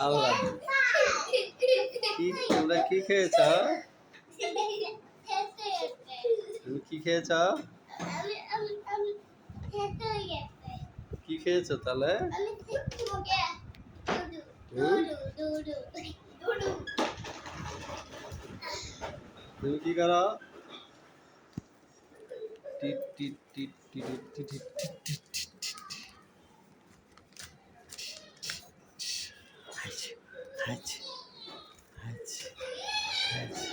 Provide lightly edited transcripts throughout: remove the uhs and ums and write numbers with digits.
আল্লাহ কি তোমরা কি খেয়েছ? তুমি কি খেয়েছ? কি খেয়েছো তাহলে? তুমি কি করো? টিট টিট টিট টিট টিট টিট টিট। হাঁচি হাঁচি হাঁচি হাঁচি।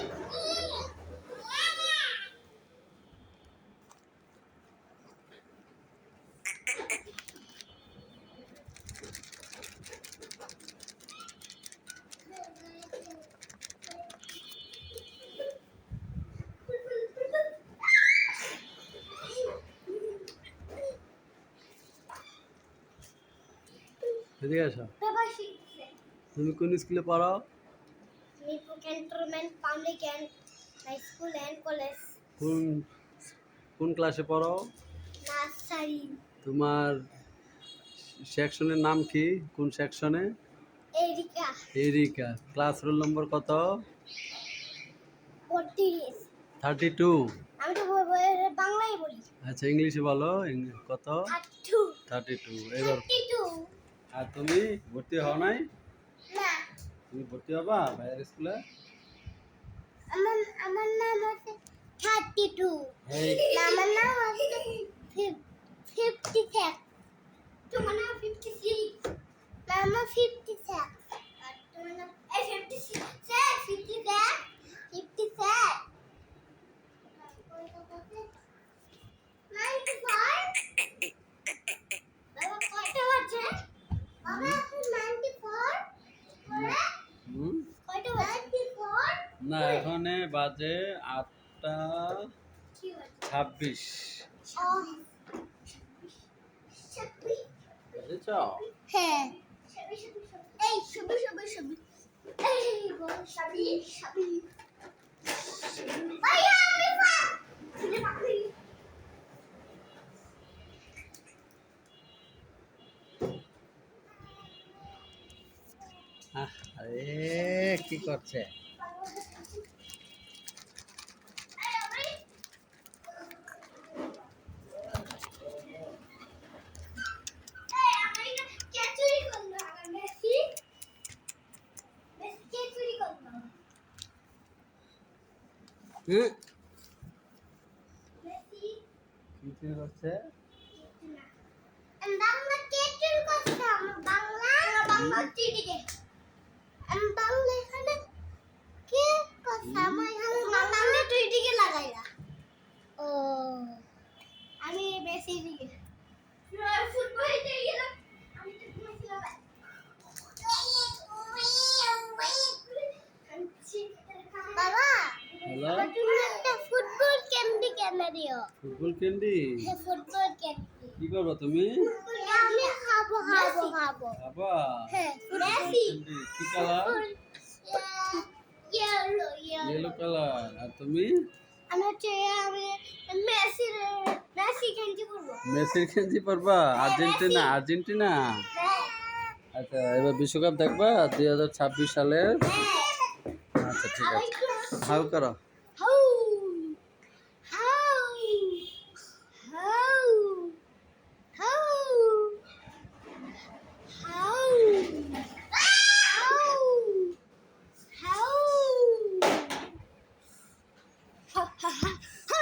এদিকে আসো। তুমি কোন স্কুলে পড়ো? Mirpur cantonment public and high school and college. কোন কোন ক্লাসে পড়ো? নার্সারি। তোমার সেকশনের নাম কি? কোন সেকশনে? Areca. Areca. Class roll number কত? 32। 32। আমি তো বাংলাই বলি। আচ্ছা ইংলিশে বলো। কত? 32। 32। এবার 32। আর তুমি ভর্তি হও নাই? না। তুমি ভর্তি হবা বাইরের স্কুলে? আমার নাম হচ্ছে 32। এই আমার নাম হচ্ছে 56। তোমার নাম 56। আমার 56। আর তোমার নাম 56। 56। 56। 94। বাবা কয়টা বাজে? বাবা এখন 94 করে? কয়টা বাজে? 94? না এখানে বাজে 8টা 26। বুঝেছ? হ্যাঁ। এই সবি। এই সবি। ভাইয়া আমি পা। ছেলে পাখি। আরে কি করছে? কি করছে? বাংলা কে চুরি করছে? বাংলা চিঠিকে। বাংলা এখানে কে করছে? আমার এখানে বাংলা চিঠিকে লাগাইলা। ও আমি বেশি দিকে ফুটবল দিয়ে গেলাম। আমি তো ঘুমাইছিলাম। বাবা হ্যালো তুমি একটা ফুটবল ক্যান্ডি কেন দিও? Football candy? হ্যাঁ ফুটবল ক্যান্ডি। কি করবে তুমি? আমি খাবো। বাবা হ্যাঁ ক্যান্ডি কি কালার? Yellow yellow colour. আর তুমি? আমি মেসি ক্যান্ডি করবো। মেসির ক্যান্ডি পরবা? আর্জেন্টিনা। আচ্ছা এবার বিশ্বকাপ দেখবা 2026 সালের? আচ্ছা ঠিক আছে। হাউ করো। How